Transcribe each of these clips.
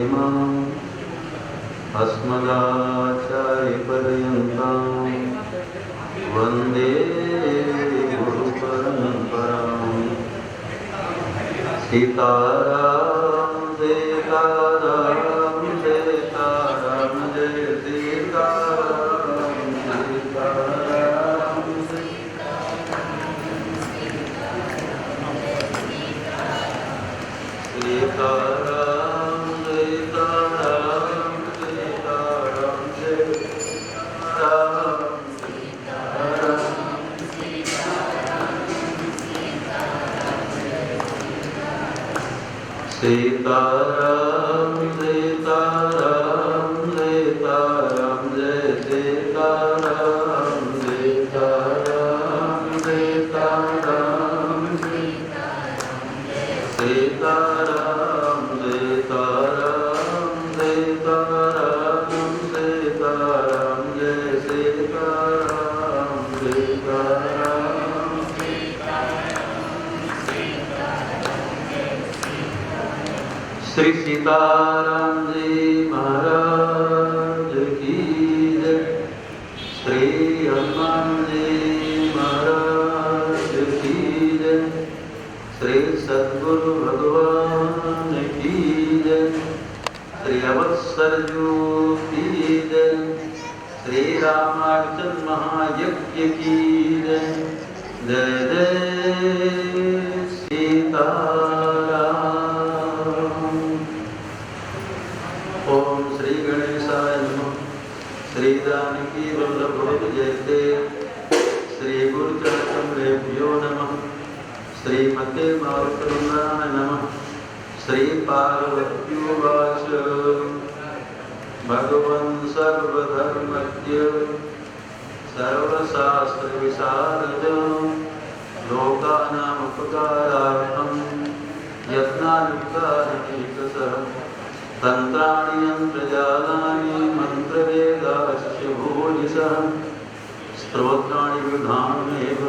अस्मदाचार्यपर्यन्तां वन्दे गुरुपरम्परां। सीताराम सीताराम सीताराम जय सीताराम सीताराम सीताराम सीताराम सीताराम जय सीताराम सीताराम सीताराम जय सीताराम सीताराम सीताराम सीताराम सीताराम सीताराम सीताराम जय सीताराम सीताराम। श्री सीताराम जी महाराज की जय। श्री हनुमान जी महाराज की जय। श्री सद्गुरु भगवान की जय। श्री अवत्सर जी की जय। श्री रामार्चन महायज्ञ की जय। जय जय सीताराम। ओम श्री गणेशाय नमः। श्री जानकी वल्लभ जयते। श्री गुरुचरणकमलेभ्यो नमः। श्रीमते मारुततुल्याय नमः। श्री पार्वत्युवाच भगवन् सर्वधर्मज्ञ सर्वशास्त्रविशारद लोकानाम् उपकारार्थं यत्नायुक्तानेकशः तन्त्राणि यन्त्रजालानि मन्त्रवेदाश्च भूयिशः स्तोत्राणि विधानमेव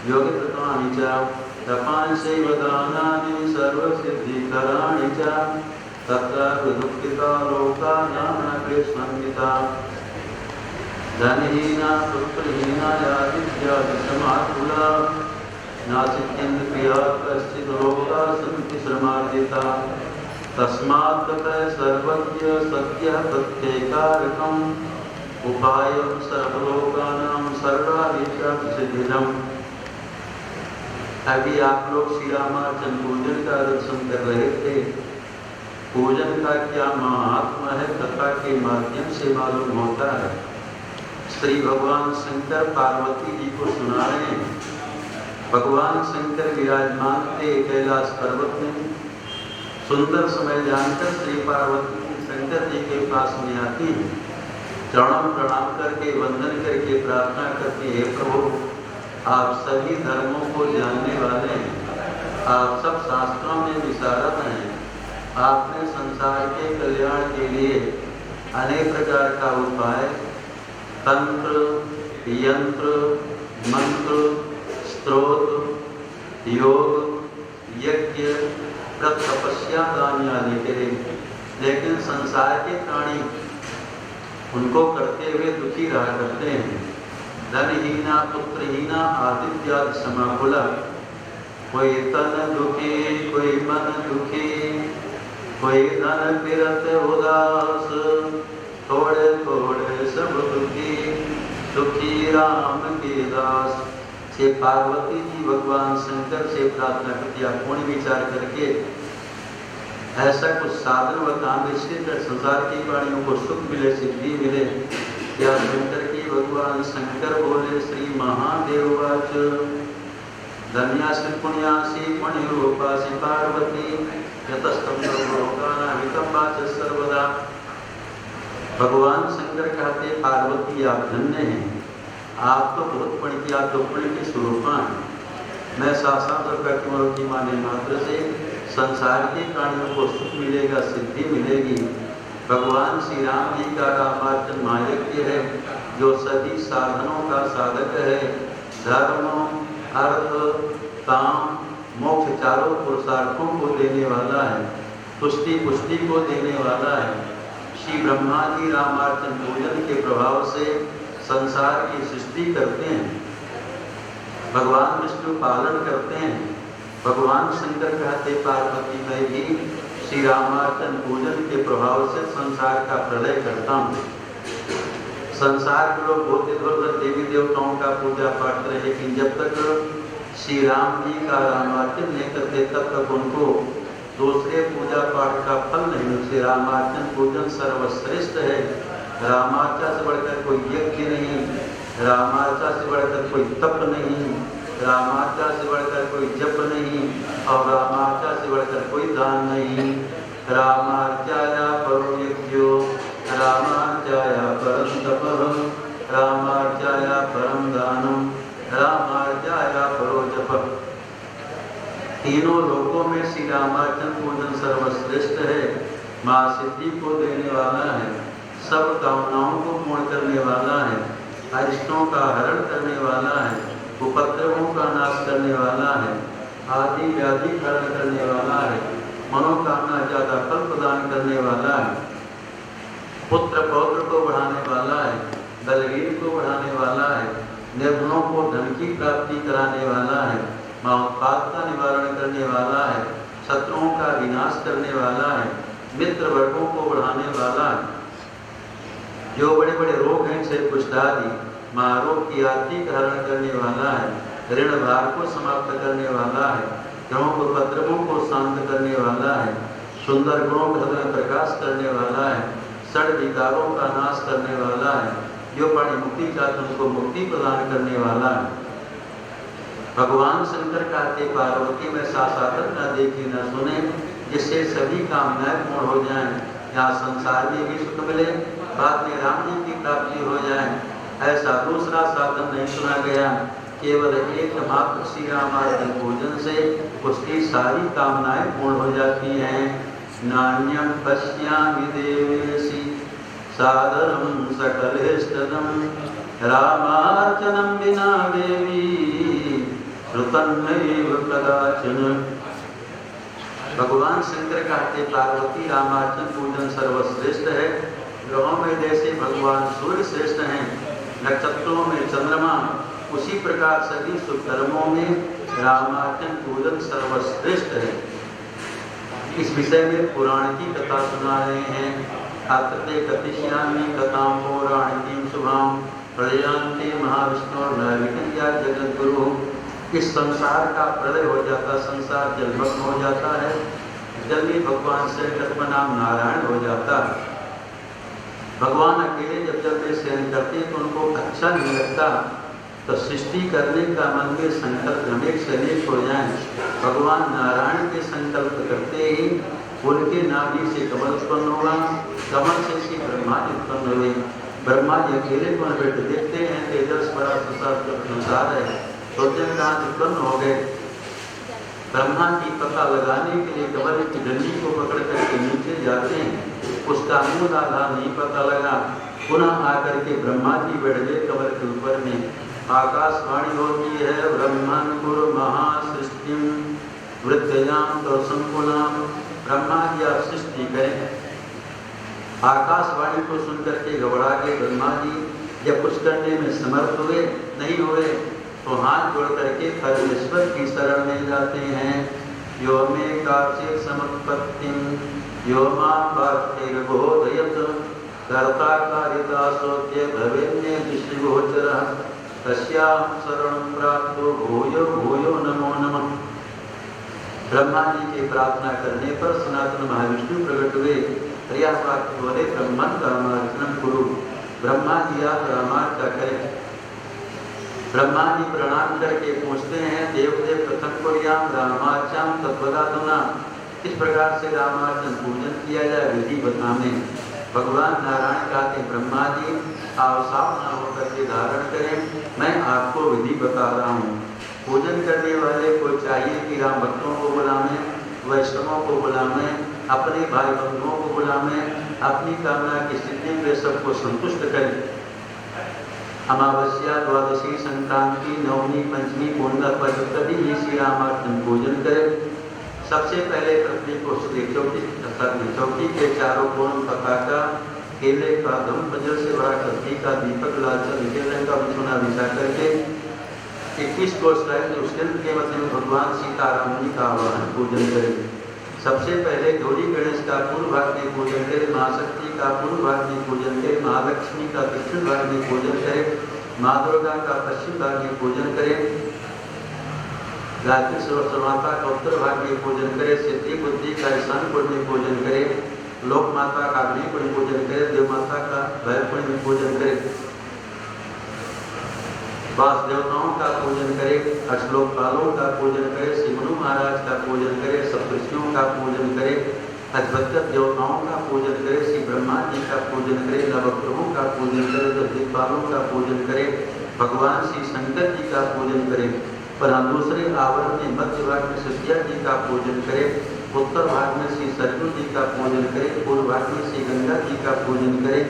योगिकृतानि च तपानि चैव दानानि सर्वसिद्धिकराणि च तत्र विदुःखिता लोकानां न क्लेशन्विता धनहीना पुत्रहीना यादित्यादिसमाकुला नासित्यन्त क्रिया कश्चित् लोका सन्ति श्रमार्जिता तस्मात् ततः सर्वज्ञ सत्यः प्रत्येकारकम् उपायं सर्वलोकानां सर्वाभीष्टाभिसिद्धिदम्। अभी आप लोग श्री रामार्चन पूजन का दर्शन कर रहे थे। पूजन का क्या महात्मा है कथा के माध्यम से मालूम होता है। श्री भगवान शंकर पार्वती जी को सुना रहे हैं। भगवान शंकर विराजमान थे कैलाश पर्वत में। सुंदर समय जानकर श्री पार्वती शंकर जी के पास में आती है। चरणों प्रणाम करके वंदन करके प्रार्थना करती है, प्रभु आप सभी धर्मों को जानने वाले हैं, आप सब शास्त्रों में विशारद हैं। आपने संसार के कल्याण के लिए अनेक प्रकार का उपाय तंत्र यंत्र मंत्र स्तोत्र योग यज्ञ तपस्या दान आदि करे, लेकिन संसार के प्राणी उनको करते हुए दुखी रहा करते हैं। धनहीना पुत्रहीना आदित्यादि समाकुला। कोई तन दुखी कोई मन दुखी कोई धन फिरत उदास थोड़े थोड़े सब दुखी दुखी राम के दास। से पार्वती जी भगवान शंकर से प्रार्थना करती है, पूर्ण विचार करके ऐसा कुछ साधन बताएं जिससे संसार के प्राणियों को सुख मिले सिद्धि मिले। या शंकर की भगवान शंकर बोले श्री महादेव वाच धन्यासी पुण्यासी पुण्यरूपासी पार्वती यतस्तम सर्वलोकानां वाच सर्वदा। भगवान शंकर कहते पार्वती आप धन्य हैं, आप तो बहुत पुण्य की, आप तो पुण्य के स्वरूपा हैं। मैं साक्षात की माने मात्र से संसार के प्राणियों को सुख मिलेगा सिद्धि मिलेगी। भगवान श्री राम जी का रामार्चन महायज्ञ है जो सभी साधनों का साधक है। धर्म अर्थ काम मोक्ष चारों पुरुषार्थों को देने वाला है। तुष्टि पुष्टि को देने वाला है। श्री ब्रह्मा जी रामार्चन पूजन के प्रभाव से संसार की सृष्टि करते हैं, भगवान विष्णु पालन करते हैं। भगवान शंकर कहते पार्वती मैं भी श्री रामार्चन पूजन के प्रभाव से संसार का प्रलय करता हूँ। संसार के लोग बहुत इधर देवी देवताओं का पूजा पाठ करें, लेकिन जब तक श्री राम जी का रामार्चन नहीं करते तब तक उनको दूसरे पूजा पाठ का फल नहीं मिलते। रामार्चन पूजन सर्वश्रेष्ठ है। रामार्चा से बढ़कर कोई यज्ञ नहीं, रामार्चा से बढ़कर कोई तप नहीं, रामार्चा से बढ़कर कोई जप नहीं, और रामार्चा से बढ़कर कोई दान नहीं। रामार्चाया परो यज्ञो, रामार्चाया परम तपः, रामार्चाया परम दानम, रामार्चाया परो जपः। तीनों लोकों में श्री रामार्चन पूजन सर्वश्रेष्ठ है। महासिद्धि को देने वाला है, सब कामनाओं को पूर्ण करने वाला है, अरिष्टों का हरण करने वाला है, उपद्रवों का नाश करने वाला है, आदि व्याधि हरण करने वाला है, मनोकामना ज्यादा फल प्रदान करने वाला है, पुत्र पौत्र को बढ़ाने वाला है, बलवीर को बढ़ाने वाला है, निर्धनों को धन की प्राप्ति कराने वाला है, महापात का निवारण करने वाला है, शत्रुओं का विनाश करने वाला है, मित्र वर्गों को बढ़ाने वाला है। जो बड़े बड़े रोग हैं से कुष्ठ आदि महारोग की आदि का हरण करने वाला है, ऋण भार को समाप्त करने वाला है, उपद्रवों को शांत करने वाला है, सुंदर गुणों का प्रकाश करने वाला है, षड विकारों का नाश करने वाला है, जो प्राणी मुक्ति चाहते उनको मुक्ति प्रदान करने वाला है। भगवान शंकर कहते पार्वती में सासाधन न देखी न सुने, जिससे सभी कामनाएं पूर्ण हो जाएं, यहाँ संसार में भी सुख मिले, बाद में राम जी की प्राप्ति हो जाए। ऐसा दूसरा साधन नहीं सुना गया। केवल एकमात्र श्री रामार्चन पूजन से उसकी सारी कामनाएं पूर्ण हो जाती हैं। नान्यं पश्यामि देवेशि सादरं सकलेष्टदं, रामार्चनं विना देवी श्रुतन्नैव कदाचन। भगवान शंकर कहते पार्वती रामार्चन पूजन सर्वश्रेष्ठ है। ग्रहों में जैसे भगवान सूर्य श्रेष्ठ हैं, नक्षत्रों में चंद्रमा, उसी प्रकार सभी सुकर्मों में रामार्चन पूजन सर्वश्रेष्ठ है। इस विषय में पुराण की कथा सुना रहे हैं। अत्रते कथिष्यामि कथां पौराणिकीं शुभां, प्रलयांते महाविष्णुर्नैविकल्या जगद्गुरु। इस संसार का प्रलय हो जाता, संसार जलमग्न हो जाता है, जल में भगवान शंकर का नाम नारायण हो जाता है। भगवान अकेले जब जल में शयन करते तो उनको अच्छा नहीं लगता, तो सृष्टि करने का मन में संकल्प अनेक से अनेक हो जाए। भगवान नारायण के संकल्प करते ही उनके नाभि से कमल उत्पन्न होगा, कमल से श्री ब्रह्मा जी उत्पन्न हुए। ब्रह्मा जी अकेले को बैठे देखते हैं तेजस बड़ा संसार है, सोचते कहाँ उत्पन्न हो गए। ब्रह्मा जी पता लगाने के लिए कमल की डंडी को पकड़ करके नीचे जाते हैं, उसका मूल आधार नहीं पता लगा। पुनः आकर के ब्रह्मा जी बैठ गए कमल के ऊपर में। आकाशवाणी होती है, ब्रह्मन् कुरु महासृष्टिं वृद्धयां तो संकुलाम। ब्रह्मा जी आप सृष्टि करें। आकाशवाणी को सुनकर के घबरा के ब्रह्मा जी जब कुछ करने में समर्थ हुए नहीं हुए तो हाथ जोड़ करके परमेश्वर की शरण में जाते हैं। यो मे काचित् समुत्पत्तिं यो मां भक्तिर्बोधयत्, कर्ता कारिता सोत्य भवेन्ने दृष्टिगोचरः, तस्याहं शरणं प्राप्तो भूयो भूयो नमो नमः। ब्रह्मा जी की प्रार्थना करने पर सनातन महाविष्णु प्रकट हुए। प्रिया वाक्य बोले ब्रह्मन् रामार्चनं कुरु। ब्रह्मा जी आप रामार्चा करें। ब्रह्मा जी प्रणाम करके पूछते हैं, देवदेव प्रथम कुर्याम रामार्चाम तद्वदातुना। इस प्रकार से रामार्चन पूजन किया जाए, विधि बताने। भगवान नारायण कहते ब्रह्मा जी आप सावधान होकर के धारण करें, मैं आपको विधि बता रहा हूँ। पूजन करने वाले को चाहिए कि राम भक्तों को बुलावें, वैष्णवों को बुलावें, अपने भाई बंधुओं को बुलावें, अपनी कामना की स्थिति में सबको संतुष्ट करें। अमावस्या, द्वादशी, संक्रांति, नवमी, पंचमी, पूर्णिमा पर कभी भी श्री रामार्चन पूजन करें। सबसे पहले पृथ्वी को चौकी के चारों कोण पताका, केले का दम, वज्र से बड़ा कस्ती का दीपक, लालचा नीले रंग का बिछौना बिछा करके 21 कोष उसके मध्य में भगवान सीताराम जी का आवाहन पूजन करें। सबसे पहले गौरी गणेश का पूर्व भाग में पूजन करें, महाशक्ति का पूर्व भाग में पूजन करें, महालक्ष्मी का दक्षिण भाग में पूजन करें, माँ दुर्गा का पश्चिम भाग में पूजन करें, गायत्री सरस्वती का उत्तर भाग में पूजन करें, सिद्धि बुद्धि का ईशान कोण में पूजन करें, लोक माता का अग्नि कोण में पूजन करें, देव माता का भैरव कोण में पूजन करें, वास देवताओं का पूजन करें, अष्टलोकपालों का पूजन करें, श्री मनु महाराज का पूजन करें, सप्तऋषियों का पूजन करें, अधिपत्य देवताओं का पूजन करें, श्री ब्रह्मा जी का पूजन करें, नवग्रहों का पूजन करें, दिक्पालों का पूजन करें, भगवान श्री शंकर जी का पूजन करें। पर हम दूसरे आवरण में मध्य भाग में सतिया जी का पूजन करें, उत्तर भाग में श्री सरयू जी का पूजन करें, पूर्व भाग में श्री गंगा जी का पूजन करें,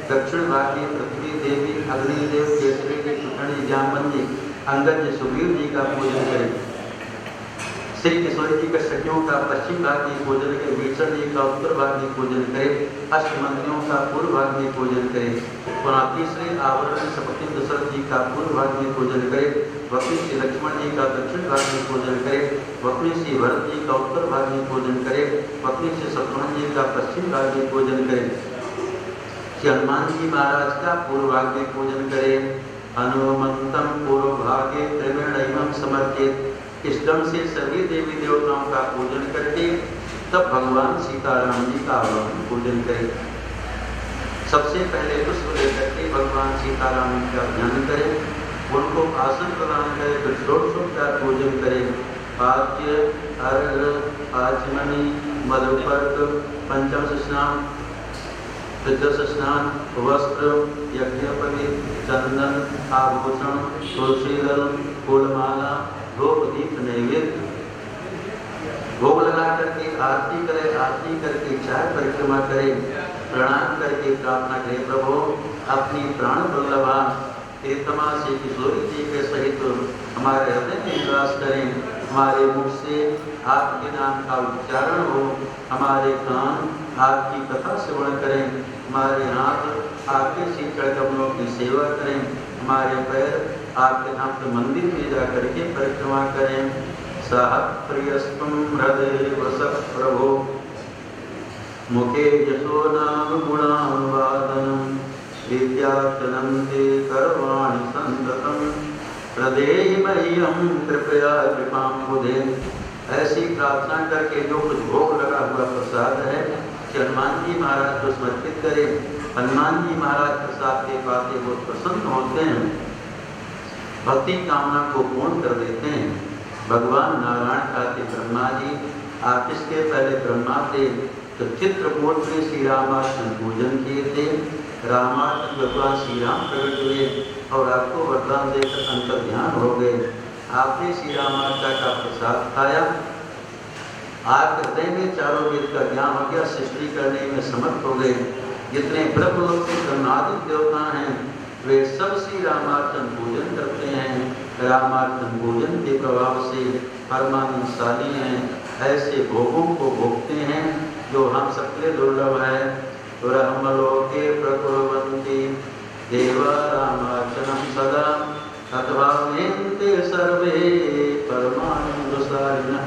दक्षिण भाग में पृथ्वी देवी, अग्निदेव, केसरी जी, सुखणी, जामवंती, अंगद जी, सुग्रीव जी का पूजन करें। श्री किशोरी जी के सखियों का पश्चिम भाग में पूजन करें, भीषण जी का उत्तर भाग में पूजन करें, अष्टमंत्रियों का पूर्व भाग में पूजन करें। पुनः तीसरे आवरण में सपति दशरथ जी का पूर्व भाग में पूजन करें, वक्री श्री लक्ष्मण जी का दक्षिण भाग में पूजन करें, वक्री श्री भरत जी का उत्तर भाग में पूजन करें, वक्री श्री शत्रुघ्न जी का पश्चिम भाग में पूजन करें। श्री हनुमान जी महाराज का पूर्व भाग में पूजन करें। हनुमंतम पूर्व भागे त्रिवेणयम समर्पित। इष्टम से सभी देवी देवताओं का पूजन करके तब भगवान सीताराम जी का आवाहन पूजन करें। सबसे पहले पुष्प लेकर के भगवान सीताराम जी का ध्यान करें, उनको आसन प्रदान करें, फिर षोडशोपचार पूजन करें। पाद्य, अर्घ्य, आचमनी, मधुपर्क, पंचम स्नान, विद्युत स्नान, वस्त्र, यज्ञोपवीत, चंदन, आभूषण, तुलसी दल, फूलमाला, धूप दीप नैवेद्य, भोग लगा करके आरती करें। आरती करके चार परिक्रमा करें, प्रणाम करके प्रार्थना करें, प्रभु अपनी प्राण वल्लभा प्रियतमा श्री किशोरी जी के सहित हमारे हृदय में निवास करें। हमारे मुख से आपके नाम का उच्चारण हो, हमारे कान आपकी कथा श्रवण करें, हमारे हाथ आपके शीतल कमलों की सेवा करें, हमारे पैर आपके धाम के मंदिर में जा करके परिक्रमा करें। सह प्रियस्तम हृदय वसत प्रभो मुखे यशो नाम गुणानुवादनम विद्याचनन्ते कर्वाणि संततम हृदय मह्यम कृपया कृपाम्बुधे। ऐसी प्रार्थना करके जो कुछ भोग लगा हुआ प्रसाद है कि हनुमान जी महाराज को समर्पित करें। हनुमान जी महाराज प्रसाद के पाते बहुत प्रसन्न होते हैं, भक्ति कामना को पूर्ण कर देते हैं। भगवान नारायण कहते ब्रह्मा जी, आप इसके पहले ब्रह्मा थे तो चित्रकूट में श्री रामार्चन पूजन किए थे। रामार्चन भगवान श्री राम प्रकट हुए और आपको वरदान देकर अंतर ध्यान हो गए। आपने श्री रामार्चा का प्रसाद खाया, आप हृदय में चारों वेद का ज्ञान हो गया, सृष्टि करने में समर्थ हो गए। जितने ब्रह्मलोक के ब्रह्मादिक देवता हैं वे सब श्री रामार्चन पूजन करते हैं। रामार्चन पूजन के प्रभाव से परमानंदशाली हैं, ऐसे भोगों को भोगते हैं जो हम सबके दुर्लभ है। ब्रह्मलोके प्रकुर्वन्ति देवा रामार्चनं सदा तद्भावेन्ते सर्वे परमानन्दशालिनः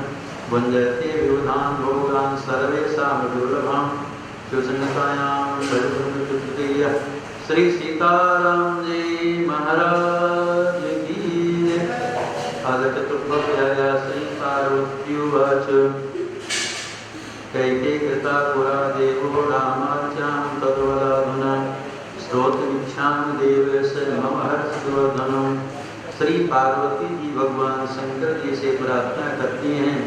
भुञ्जते विबुधान् भोगान् सर्वेषां दुर्लभं सुसंगतायां सर्वतृतीय। श्री सीताराम जी महाराज की। अथ चतुर्थोऽध्यायः। श्री पार्वत्युवाच कैके कृता पुरा देवो रामार्चां तद्वदाधुना स्तोत्रमिच्छामि देवस्य मम हर्षवर्धनम्। श्री पार्वती जी भगवान शंकर जी से प्रार्थना करती हैं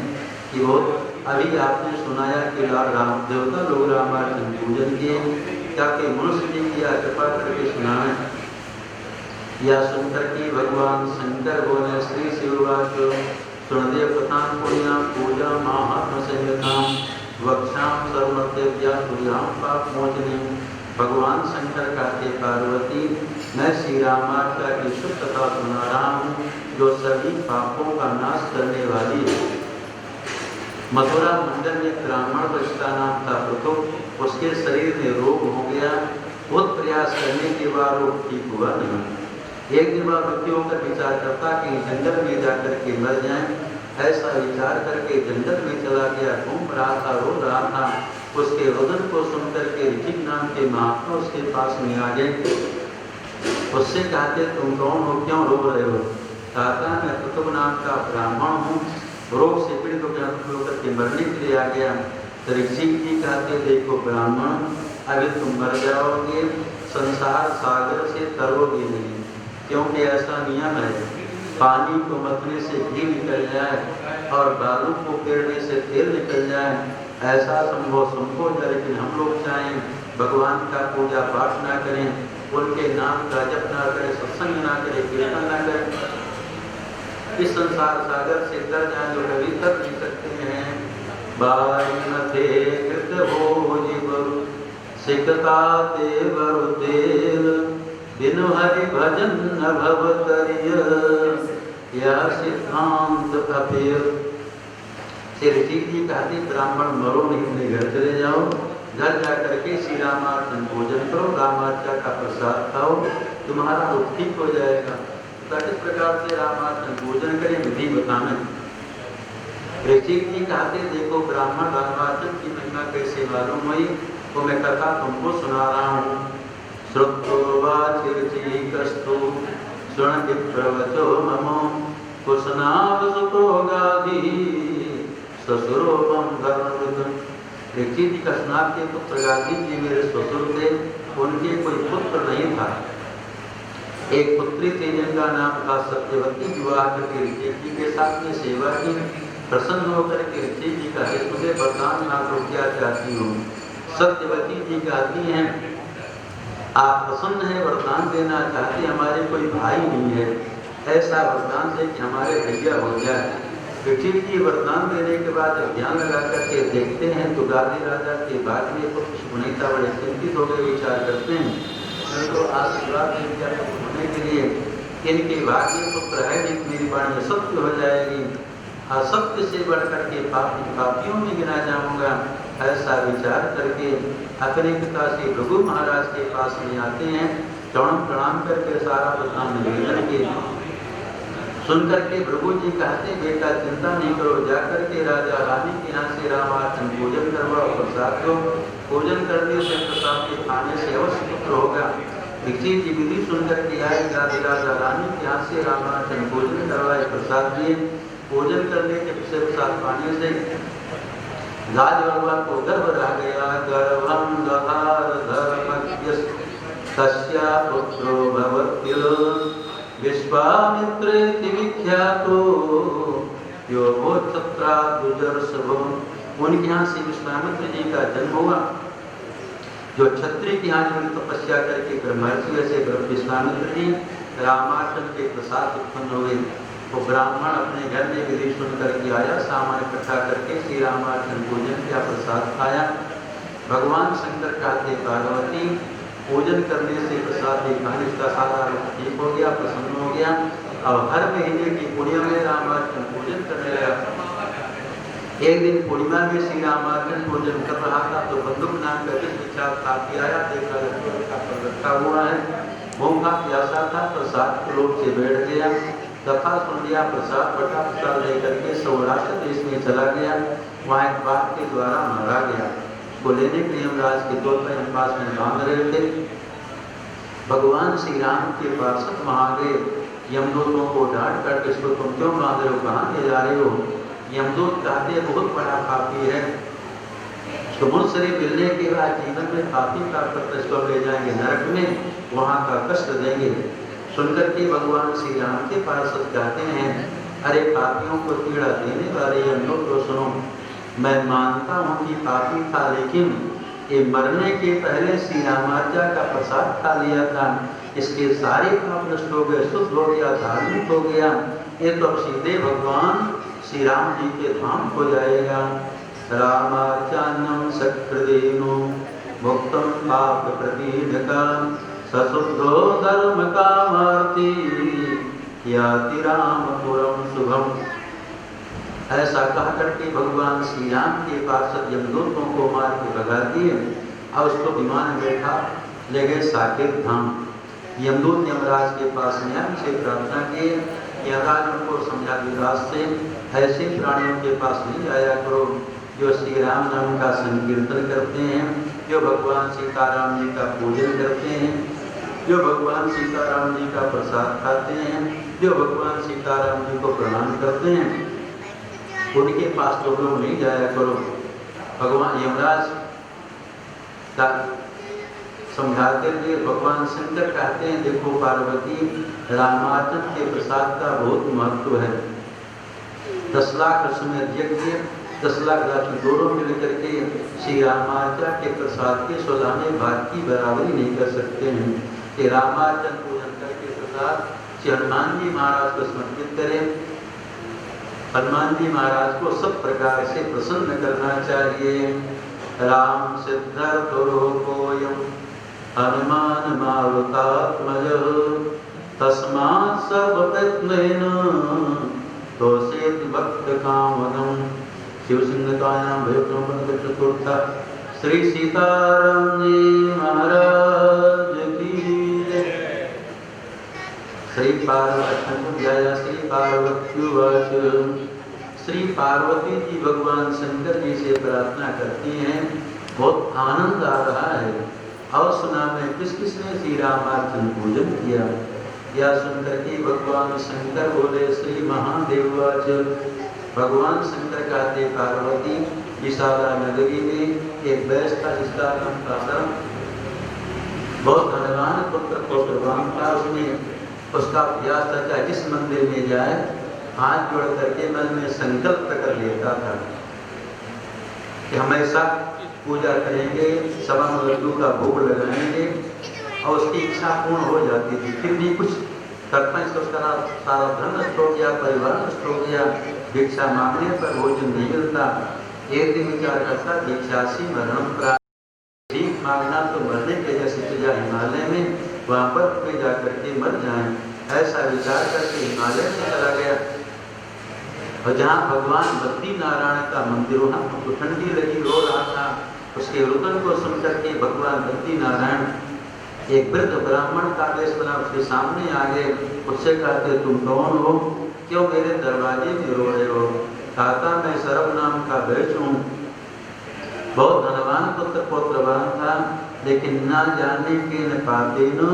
कि वो अभी आपने सुनाया कि राम देवता लोग रामार्चन पूजन किए, क्या कि मनुष्य जी की कृपा करके सुनाएं। या सुनकर के भगवान शंकर बोले, श्री शिववाच सुनदेव कथां पुण्यां पूजा महात्म संहितां वक्षां सर्वमर्त्यव्या तुभ्यां पापमोचनीं। भगवान शंकर कहते पार्वती, मैं श्री रामार्चा की शुभ कथा सुना रहा हूँ जो सभी पापों का नाश करने वाली है। मथुरा मंडल में ब्राह्मण बचता नाम था प्रतो, उसके शरीर में रोग हो गया। बहुत प्रयास करने के बाद रोग ठीक हुआ नहीं। एक दिन वह दुखी होकर विचार करता कि जंगल में जाकर के मर जाए। ऐसा विचार करके जंगल में चला गया, घूम रहा था, रो रहा था। उसके रोदन को सुनकर के ऋषिक नाम के महात्मा उसके पास में आ गए। उससे कहते तुम कौन हो, क्यों रो रहे हो? कहता मैं प्रतुब नाम का ब्राह्मण हूँ, रोग से पीड़ित होकर के मरने के लिए आ गया। तो ऋषि जी कहते देखो ब्राह्मण, अभी तुम मर जाओगे, संसार सागर से तरोगे नहीं, क्योंकि ऐसा नियम है पानी को मथने से घी निकल जाए और बालू को पेरने से तेल निकल जाए, ऐसा संभव है। लेकिन हम लोग चाहें भगवान का पूजा पाठ ना करें, उनके नाम का जप ना करें, सत्संग ना करें, कीर्तन ना करें, इस संसार सागर से तर जाए जो कभी तर नहीं सकते हैं। बारिनथे कृत हो जीवरु सिकता देवरु तेल, बिनु हरि भजन न भव करिय, यह सिद्धांत अपेल। श्री ऋषि जी कहते ब्राह्मण मरो नहीं, अपने घर चले जाओ, घर जाकर के श्री रामार्चन भोजन करो, रामार्चा का प्रसाद खाओ, तुम्हारा रोग ठीक हो जाएगा। किस प्रकार से रामार्चन भोजन करें, विधि बताना। ऋषि जी कहते देखो ब्राह्मण रामार्चन की महिमा कैसे मालूम हुई, वो मैं कथा तुमको सुना रहा हूँ। श्रुतो वाचिर्चिकस्तु शृण्वति प्रवचो ममो, कुशनावसुतो गाधी ससुरोपम धर्मवृतम्। ऋषि जी का स्नान के पुत्र गाधी जी मेरे ससुर थे, उनके कोई पुत्र नहीं था। एक पुत्री थी जिनका नाम था सत्यवती। विवाह करके ऋषि जी के साथ में सेवा की। प्रसन्न होकर के ऋषि जी का मुझे वरदान ना तो क्या चाहती हूँ। सत्यवती जी कहती हैं आप प्रसन्न है, वरदान देना चाहते, हमारे कोई भाई नहीं है, ऐसा वरदान दे कि हमारे भैया हो जाए। ऋषि जी वरदान देने के बाद जब ध्यान लगा करके देखते हैं तो गादी राजा के बाद में पुत्र सुनीता बड़े चिंतित हो गए, विचार करते हैं तो आशीर्वाद होने के लिए इनके भाग्य पुत्र है, मेरी वाणी सत्य हो जाएगी, असत्य से बढ़ करके पापियों में गिना जाऊंगा। ऐसा विचार करके अपने पिता श्री भृगु महाराज के पास में आते हैं, चरण प्रणाम करके सारा वृत्तांत निवेदन के सुन करके भृगु जी कहते बेटा चिंता नहीं करो, जाकर के राजा रानी के यहाँ से रामार्चन भोजन करवाओ, प्रसाद दो, भोजन करने से प्रसाद के खाने से अवश्य पुत्र होगा। ऋषि जी विधि सुन करके आए, राजा रानी के यहाँ से रामार्चन भोजन करवाए, प्रसाद दिए। भोजन करने के प्रसाद पाने से राजवर्मा को गर्भ रह गया। गर्भम दधार धर्मज्ञ तस्या पुत्रो भवत्तिल, विश्वामित्रेति विख्यातो योगो क्षत्रादुजर्षभो। उनके यहाँ से विश्वामित्र जी का जन्म हुआ, जो क्षत्रिय के यहाँ जो तपस्या करके ब्रह्मर्षि वैसे विश्वामित्र जी रामार्चन के प्रसाद उत्पन्न हुए। तो ब्राह्मण अपने घर में विधि सुन करके आया, सामान इकट्ठा करके श्री रामार्चन भोजन किया, प्रसाद खाया। भगवान शंकर कहते पार्वती पूजन करने से प्रसाद खाने का सारा रोग ठीक हो गया, प्रसन्न हो गया। अब हर महीने की पूर्णिमा में रामार्चन पूजन करने लगा। एक दिन पूर्णिमा में श्री रामार्चन पूजन कर रहा था तो बंदूक नाम का विचार काफी आया, देखा रखा हुआ है, भूखा प्यासा था, प्रसाद लोग से बैठ गया, कथा सुन लिया, प्रसाद बटा प्रसाद लेकर के सौराष्ट्र देश में चला गया। वहाँ एक बाघ के द्वारा मारा गया। को लेने के लिए यमराज के दो पैर पास में बांध रहे थे। भगवान श्री राम के पार्षद वहाँ गए, यमदूतों को डांट करके इसको तुम क्यों बांध रहे हो, कहाँ ले जा रहे हो? यमदूत कहते बहुत बड़ा पापी है, तो मुझसे मिलने के बाद जीवन में पापी का इसको ले जाएंगे नरक में, वहाँ का कष्ट देंगे। सुनकर के भगवान श्री राम के पार्षद कहते हैं अरे पापियों को पीड़ा देने वाले यमदूत को सुनो, मैं मानता हूँ कि पापी था, लेकिन ये मरने के पहले श्री रामार्चा का प्रसाद खा लिया था, इसके सारे पाप नष्ट हो गए, शुद्ध हो गया, धार्मिक हो गया, ये तो सीधे भगवान श्री राम जी के धाम हो जाएगा। रामार्चान्नम सकृदेनो मुक्तम पाप प्रतीनका, सशुद्धो धर्म कामार्थी याति रामपुरम शुभम। ऐसा कहा करके भगवान श्री राम के पार्षद यमदूतों को मार के भगा दिए और उसको विमान में बैठा ले गए साकेत धाम। यमदूत यमराज के पास में उनसे प्रार्थना की, यमराज उनको समझा विकास से ऐसे प्राणियों के पास नहीं आया करो जो श्री राम नाम का संकीर्तन करते हैं, जो भगवान सीताराम जी का पूजन करते हैं, जो भगवान सीताराम जी का प्रसाद खाते हैं, जो भगवान सीताराम जी को प्रणाम करते हैं, उनके पास तो लोग नहीं जाया करो। भगवान यमराज का समझाते हुए भगवान शंकर कहते हैं, देखो पार्वती, रामार्चन के प्रसाद का बहुत महत्व है। 10 लाख अश्वमेध यज्ञ 10 लाख राशि दोनों मिलकर के श्री रामार्चन के प्रसाद के 16वें भाग की बराबरी नहीं कर सकते हैं कि रामार्चन पूजन करके प्रसाद श्री हनुमान जी महाराज को समर्पित करें। हनुमान जी महाराज को सब प्रकार से प्रसन्न करना चाहिए। राम सिद्धार्थोयम हनुमान मारुतात्मज तस्मात् सर्वप्रयत्नेन तोषेति भक्त कामदम्। शिव सिंहतायां भयप्रमद चतुर्थ। श्री सीताराम जी महाराज की जय। श्री पार्वती जय। श्री पार्वती वाच। श्री पार्वती जी भगवान शंकर जी से प्रार्थना करती हैं, बहुत आनंद आ रहा है और सुना मैं किस किसने श्री रामार्चन पूजन किया। यह सुनकर के भगवान शंकर बोले, श्री महादेव वाच। भगवान शंकर कहते, पार्वती विशाला नगरी में एक वैश्य था जिसका नाम था शर्म, बहुत धनवान पुत्र पौत्रवान था। उसका प्रयास था कि जिस मंदिर में जाए हाथ जोड़ करके मन में संकल्प कर लेता था कि हमेशा पूजा करेंगे, सवा में लड्डू का भोग लगाएंगे और उसकी इच्छा पूर्ण हो जाती थी। फिर भी कुछ करता है, उसका सारा धन नष्ट हो गया, परिवार नष्ट हो गया, भिक्षा मांगने पर भोजन नहीं मिलता। एक दिन विचार करता, भिक्षासी मरणम प्राप्त, भीख मांगना तो मरने के जैसे सजा, हिमालय में वहाँ पर पे जा करके मर जाएं, ऐसा विचार करके हिमालय में चला गया। और जहाँ भगवान बद्री नारायण का मंदिर, वहाँ तो ठंडी लगी, रो रहा था। उसके रुदन को सुनकर के भगवान बद्री नारायण एक वृद्ध ब्राह्मण का वेश बना उसके सामने आ गए। उससे कहते, तुम कौन हो, क्यों मेरे दरवाजे में रो रहे हो? कहता, मैं शरभ नाम का वैश्य हूँ, बहुत धनवान पुत्र पौत्रवान था, लेकिन न जाने के न पाते न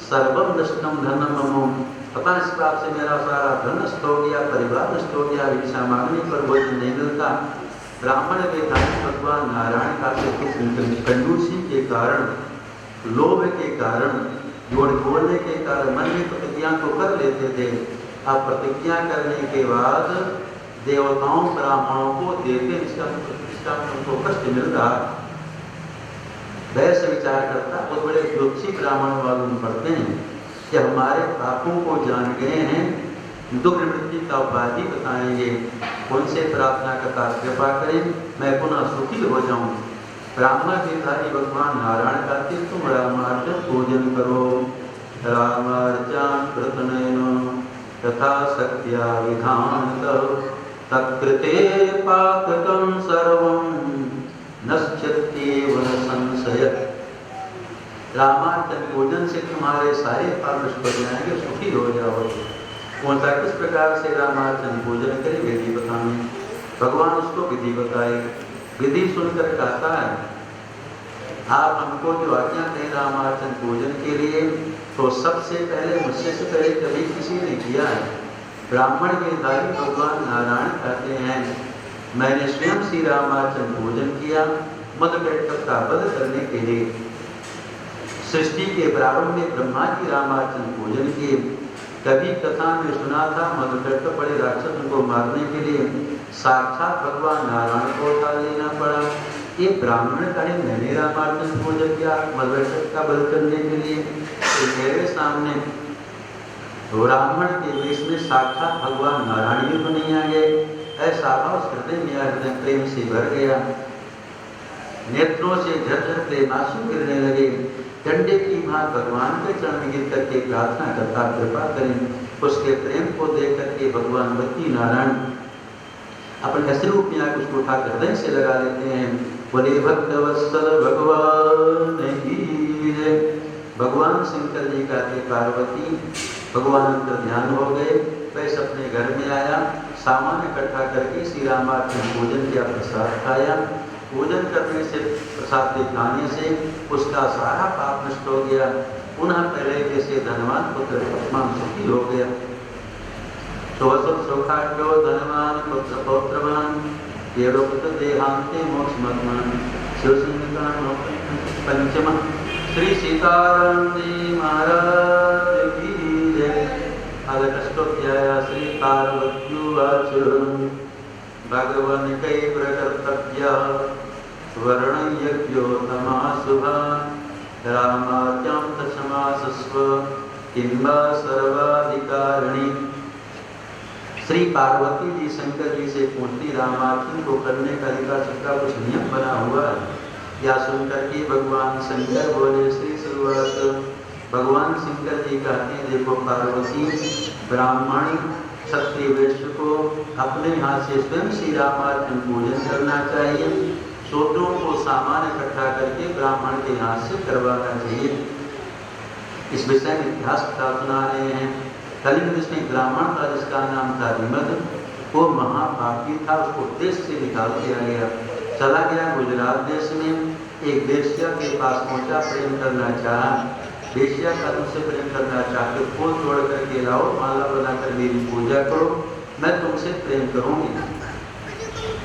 सर्वम नष्टम धनम मम। पता इस बात से मेरा सारा धन नष्ट हो गया, परिवार नष्ट हो गया, भिक्षा मांगने पर भोजन नहीं मिलता। ब्राह्मण के धाम भगवान नारायण का कंजूसी के कारण, लोभ के कारण, जोड़ बोलने के कारण मन में प्रतिज्ञा को कर लेते थे। अब प्रतिज्ञा करने के बाद देवताओं ब्राह्मणों को देते, इसका उनको कष्ट मिल रहा। वैसे विचार करता, बहुत बड़े ज्योतिषी ब्राह्मण मालूम पड़ते हैं कि हमारे पापों को जान गए हैं, दुख निवृत्ति का उपाय बताएंगे, उनसे प्रार्थना करता, कृपा करें मैं पुनः सुखी हो जाऊं। ब्राह्मण गिरधारी भगवान नारायण का तुम रामार्चन पूजन करो। रामार्चन कृतनयन तथा शक्त्या विधानतः तत्कृते पातकं सर्वं नश्यत्येव न संशय। रामार्चन पूजन से तुम्हारे सारे पाप नष्ट हो जाएंगे, सुखी हो जाओगे। कौन सा किस प्रकार से रामार्चन पूजन करे, विधि बताएं। भगवान उसको विधि बताए। विधि सुनकर कहता है, आप हमको जो आज्ञा दें रामार्चन पूजन के लिए, तो सबसे पहले मुझसे से पहले कभी किसी ने किया है। ब्राह्मण के धारी भगवान नारायण कहते हैं, मैंने स्वयं श्री रामार्चन पूजन किया मधुकैटभ का वध करने के लिए। सृष्टि के प्रारंभ में ब्रह्मा जी रामार्चन पूजन किए। कभी कथा में सुना था, मधुकैटभ बड़े राक्षस को मारने के लिए साक्षात भगवान नारायण को उतार लेना पड़ा। ये ब्राह्मण कहे, मैंने रामार्चन पूजन किया मधुकैटभ का वध करने के लिए, तो मेरे सामने ब्राह्मण के वेश में साक्षात भगवान नारायण जी तो नहीं आ गए। ऐसा भाव हृदय में हृदय प्रेम से भर गया, नेत्रों से झरझर प्रेमांसु गिरने लगे। डंडे की मां भगवान के चरण गिर करके प्रार्थना करता, कृपा करें। उसके प्रेम को देख करके भगवान बद्री नारायण अपन ऐसे रूप में आकर उसको उठा कर हृदय से लगा लेते हैं। बोले भक्तवत्सल भगवान की जय। भगवान शंकर जी कहते पार्वती भगवान अंतर ध्यान हो गए, वैसे अपने घर में आया, सामान इकट्ठा करके श्री रामार्चन पूजन किया, प्रसाद खाया। पूजन करने से प्रसाद के खाने से उसका सारा पाप नष्ट हो गया, पुनः पहले जैसे धनवान पुत्र आत्मान सुखी हो गया। सौभाग्यो धनवान पुत्र पौत्रवान देवपुत्र देहांते मोक्षमत्मान शिवसिंह पंचम। श्री सीताराम जी महाराज की जय। अष्टोध्याय श्री पार्वत्युवाच भगवन कै प्रकर्तव्य वर्णयज्ञोत्तमा शुभा रामार्यां तस्मासस्व किंबा सर्वाधिकारिणी। श्री पार्वती जी शंकर जी से पूछती रामार्चन को करने का सबका कुछ नियम बना हुआ है। या सुनकर के भगवान शंकर बोले श्री शुरुआत भगवान शंकर जी कहते हैं देखो पार्वती ब्राह्मण क्षत्रिय वैश्य को अपने हाथ से स्वयं श्री रामार्चन पूजन करना चाहिए, शूद्रों को सामान इकट्ठा करके ब्राह्मण के हाथ से करवाना चाहिए। इस विषय में इतिहास सुना रहे हैं। कलिंग देश में ब्राह्मण था जिसका नाम था विमद, वो महापापी था, उसको देश से निकाल दिया गया, चला गया गुजरात देश में। एक वेश्या के पास पहुंचा, प्रेम करना चाहा, वेश्या का तुमसे प्रेम करना चाहते फूल तोड़ करके लाओ, माला बनाकर मेरी पूजा करो, मैं तुमसे प्रेम करूंगी।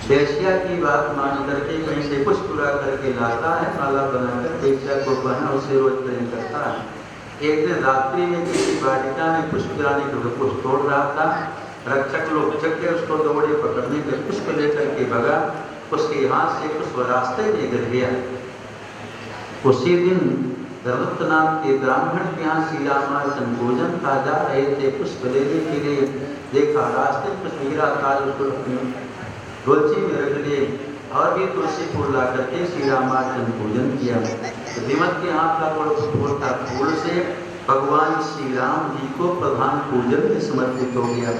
वेश्या की बात मान करके कहीं से कुछ पूरा करके लाता है, माला बनाकर वेश्या को पहना, उससे रोज प्रेम करता है। एक दिन रात्रि में किसी बालिका में पुष्प गिराने के कुछ तोड़ रहा था, रक्षक लोग जग के उसको दौड़े, पकड़ने के पुष्प लेकर के भगा, उसके हाथ से पुष्प रास्ते में गिर गया। उसी दिन धर्मत्त नाम के ब्राह्मण के यहाँ श्री रामार्चन पूजन था, जा रहे थे पुष्प लेने के लिए, देखा रास्ते में पुष्प गिरा था, उसको डोलची में रख लिए और भी तुलसी फूल ला करके श्री रामार्चन पूजन किया। विमत के हाथ का फूल था, फूल से भगवान श्री राम जी को प्रधान पूजन में समर्पित हो गया।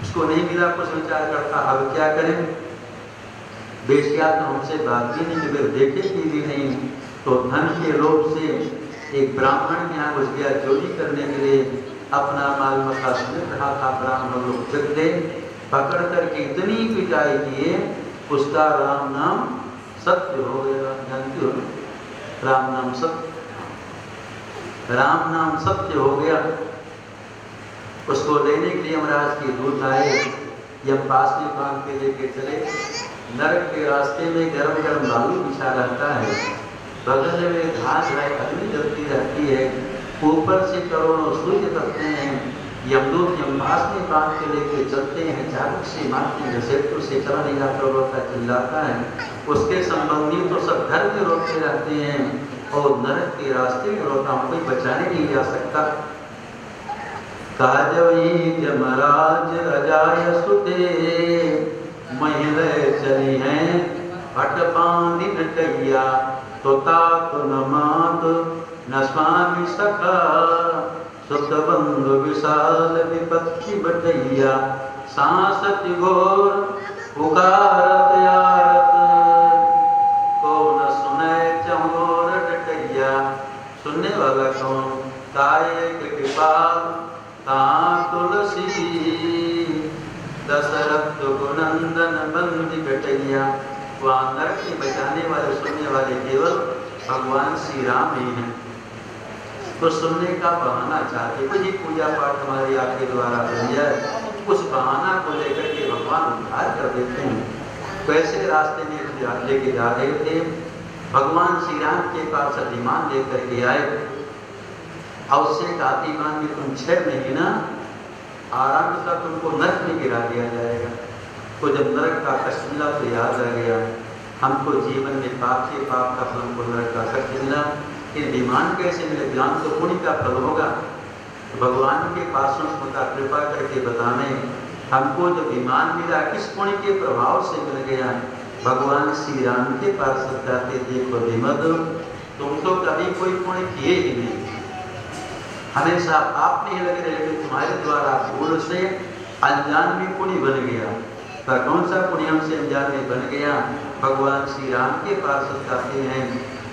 उसको नहीं मिला, कुछ विचार करता अब क्या करें, बेशिया तो हमसे बात भी नहीं, अगर देखे भी नहीं, तो धन के लोभ से एक ब्राह्मण के यहाँ घुस गया चोरी करने के लिए, अपना माल मता समेत रहा था। ब्राह्मण लोग जग गए, पकड़ करके इतनी पिटाई किए, उसका राम नाम सत्य हो गया। जानती हो राम नाम सत्य, राम नाम सत्य हो गया। उसको लेने के लिए यमराज के दूत आए, यम पास में बांध के लेके चले। नरक के रास्ते में गर्म गर्म बालू बिछा रहता है, बगल में घास है, अग्नि जलती रहती है, ऊपर से करोड़ों सूर्य तपते हैं। यमदूत यमपास में बांध के लेके चलते हैं, चाबुक से मारते हैं, घसीटते से चला नहीं जाता, रोता चिल्लाता है। उसके संबंधी तो सब घर में रोते रहते हैं और नरक के रास्ते में रोता, कोई बचाने नहीं जा सकता। काजवई यमराज अजाय सुते महिला चली हैं, हट बांधी नटैया तो तात न मात न स्वामी सखा, सुत बंधु विशाल विपत्ति बटैया, सांसत घोर पुकारत यारत, को न सुने चमोर डटैया। सुनने वाला कौन, ताये के कृपा ता तुलसी, दशरथ गुनंदन बंदी बटैया। वहाँ नरक से बचाने वाले सुनने वाले केवल भगवान श्री राम ही हैं। तो सुनने का बहाना चाहते, कुछ ही पूजा पाठ हमारे आपके द्वारा बन जाए, उस बहाना को लेकर के भगवान उद्धार कर देते हैं। वैसे रास्ते में लेके जा रहे थे, भगवान श्री राम के पास अभिमान लेकर के आए और उससे अभिमान में तुम 6 महीना आराम से तुमको नरक में गिरा दिया जाएगा। तो जब नरक का कष्ट मिला तो याद आ गया, हमको जीवन में पाप के पाप का फल, हमको नरक का कष्ट मिला, ये विमान कैसे मिले, ज्ञान तो पुण्य का फल होगा। तो भगवान के पास उसका कृपा करके बताने, हमको जो विमान मिला किस पुण्य के प्रभाव से मिल गया। भगवान श्री राम के पास जाते, देखो विमद तुम तो कभी कोई पुण्य किए ही नहीं, हमेशा पाप नहीं लगे रहे, तुम्हारे द्वारा भूल से अनजान में पुण्य बन गया। पर कौन सा पुण्य हमसे अनजाने बन गया। भगवान श्री राम के पास कहते हैं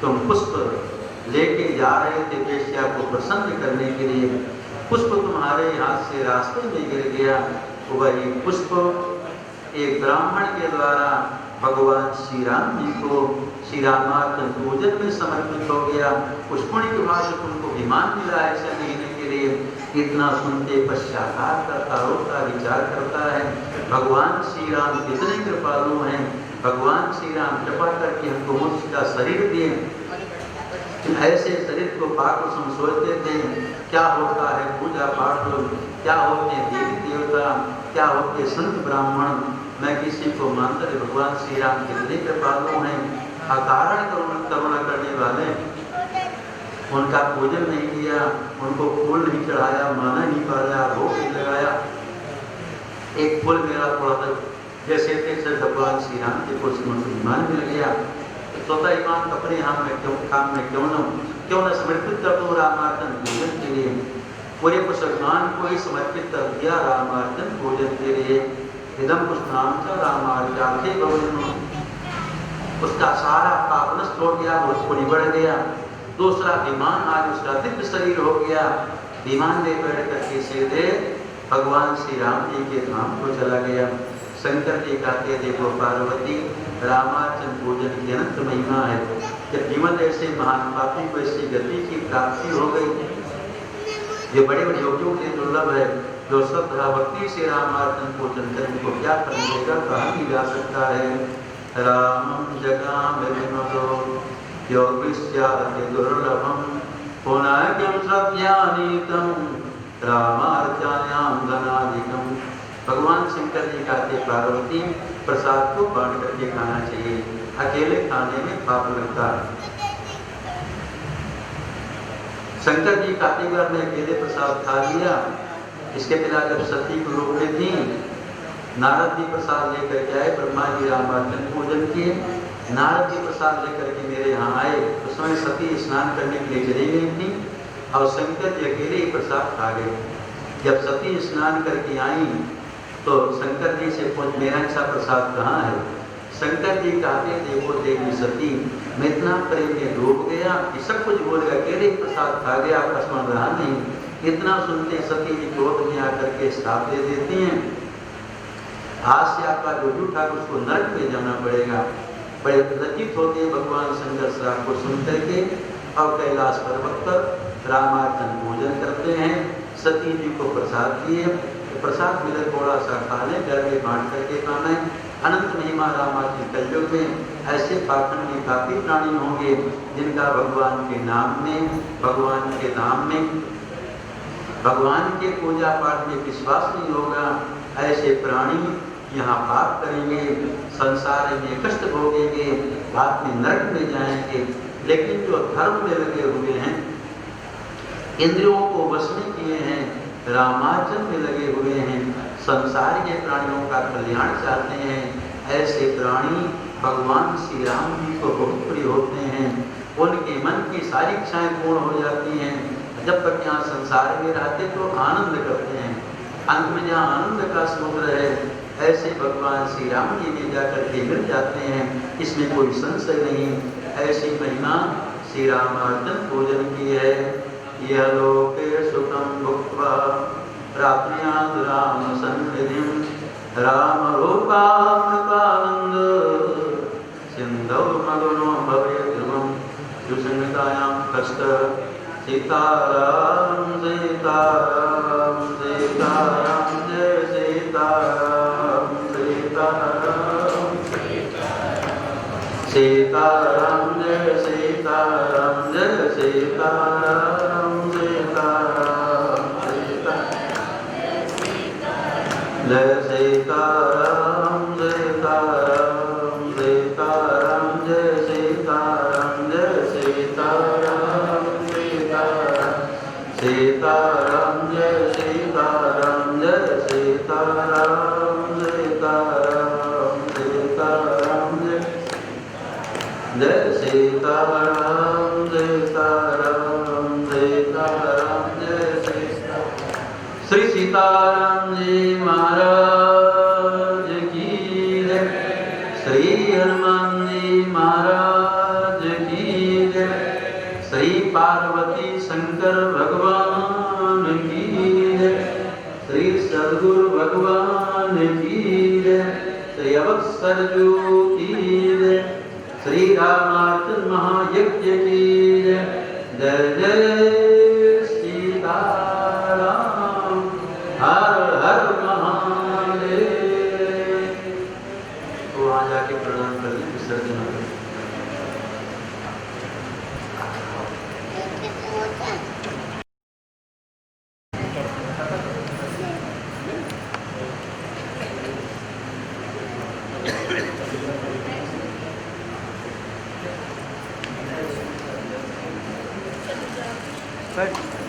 तुम पुष्प लेके जा रहे थे वेश्या को प्रसन्न करने के लिए, पुष्प तुम्हारे हाथ से रास्ते में गिर गया, वही पुष्प एक ब्राह्मण के द्वारा भगवान श्री राम जी को श्री रामार्चन पूजन में समर्पित हो गया। उस पुण्य के बाद तुमको विमान मिला है ऐसा कहने के लिए। इतना सुनते पश्चाताप करता होता विचार करता है भगवान श्री राम कितने कृपालु हैं, भगवान श्री राम कृपा करके हमको मनुष्य का शरीर दिए। ऐसे शरीर को पाकर हम सोचते थे क्या होता है पूजा पाठ, क्या होते हैं देवी देवता, क्या होते संत ब्राह्मण, मैं किसी को मानता है भगवान श्री राम कितने कृपालु हैं, अकारण करुणा करने वाले। उनका पूजन नहीं किया, उनको फूल नहीं चढ़ाया, माना नहीं पाया, भोग नहीं लगाया। एक फूल मेरा थोड़ा सा जैसे थे भगवान श्री राम के कुछ ईमान मिल गया, स्वतः ईमान अपने यहाँ में क्यों न समर्पित कर दो रामार्चन पूजन के लिए। पूरे मुसलमान को ही समर्पित कर दिया रामार्चन पूजन के लिए। इदम कुछ नाम था रामार्चाथे भवन, उसका सारा पाप नष्ट हो गया, बहुत पुण्य बढ़ गया। दूसरा विमान आज उसका दिव्य शरीर हो गया, विमान में बैठ करके सीधे भगवान श्री राम जी के धाम को चला गया। शंकर जी कहते देखो पार्वती रामार्चन पूजन की अनंत महिमा है। जब जीवन ऐसे महान पापी को ऐसी गति की प्राप्ति हो गई, ये बड़े बड़े योगियों के दुर्लभ है जो श्रद्धा भक्ति से रामार्चन पूजन करें, उनको क्या करेगा कहा भी जा सकता है। रामं जगाम विमतो योगिस्याति दुर्लभम पुनः श्रद्धानीतम रामार्चनायां धनाधिकम। भगवान शंकर जी कहते पार्वती प्रसाद को बांट करके खाना चाहिए, अकेले खाने में पाप लगता है। शंकर जी कहते अगर मैं अकेले प्रसाद खा लिया, इसके पहले जब सती को रोक रही थी, नारद जी प्रसाद लेकर के आए, ब्रह्मा जी रामार्चन पूजन किए, नारद जी प्रसाद लेकर के मेरे यहाँ आए। उस समय सती स्नान करने के लिए चली गई थी और शंकर जी अकेले ही प्रसाद खा गए। जब सती स्नान करके आई तो शंकर जी से पूछ मेरा अच्छा प्रसाद कहाँ है। शंकर जी कहते देखो देवी सती मैं इतना प्रेम में डूब गया कि सब कुछ बोल गया, अकेले प्रसाद खा गया, आपका स्मरण रहा नहीं। इतना सुनते सती जी क्रोध में आकर के श्राप दे देती हैं, आज से आपका जो झूठा उसको नरक में जाना पड़ेगा। बड़े लज्जित होते हैं भगवान शंकर श्राप को सुन करके और कैलाश पर्वत पर रामार्चन पूजन करते हैं। सती जी को प्रसाद दिए, प्रसाद मिले थोड़ा सा खा लें, घर में बांट करके खाना है। अनंत महिमा रामार्चन कलयुग में ऐसे पाखंडी काफी प्राणी होंगे जिनका भगवान के नाम में, भगवान के नाम में, भगवान के पूजा पाठ में विश्वास नहीं होगा। ऐसे प्राणी यहाँ पाप करेंगे, संसार में कष्ट भोगेंगे, बाद में नरक में जाएंगे। लेकिन जो धर्म में लगे हुए हैं, इंद्रियों को वश में किए हैं, रामार्चन में लगे हुए हैं, संसार के प्राणियों का कल्याण चाहते हैं, ऐसे प्राणी भगवान श्री राम जी को बहुत प्रिय होते हैं। उनके मन की सारी इच्छाएं पूर्ण हो जाती हैं। जब तक यहाँ संसार में रहते तो आनंद करते हैं, अंत में जहाँ आनंद का समुद्र है, ऐसे भगवान श्री राम जी में जाकर के मिल जाते हैं, इसमें कोई संशय नहीं। ऐसी महिमा श्री रामार्चन पूजन की है। यह लोके सुखम भुक्त्वा प्राप्नुयात् राम सन्निधिं राम रूपामृतानंद सिंधौ मग्नो भवेत् ध्रुवं दुसंहितायां कष्ट। सीताराम सीताराम सीताराम जय सीताराम सीताराम सीताराम जय सीताराम जय सीताराम सीताराम जय सीताराम सीताराम सीताराम जय सीताराम जय सीताराम सीताराम जय सीताराम जय सीताराम सीताराम सीताराम जय सीताराम सीताराम सीताराम जय सीताराम। श्री सीताराम जी महाराज की पार्वती शंकर भगवान की जय। श्री सद्गुरु भगवान की जय। श्री अवत्सर जू की जय। श्री रामार्चन महायज्ञ की जय। जय जय सीताराम। हर हर महादेव। तो वहां जाके प्रणाम कर लें, विसर्जन हो गया। Right.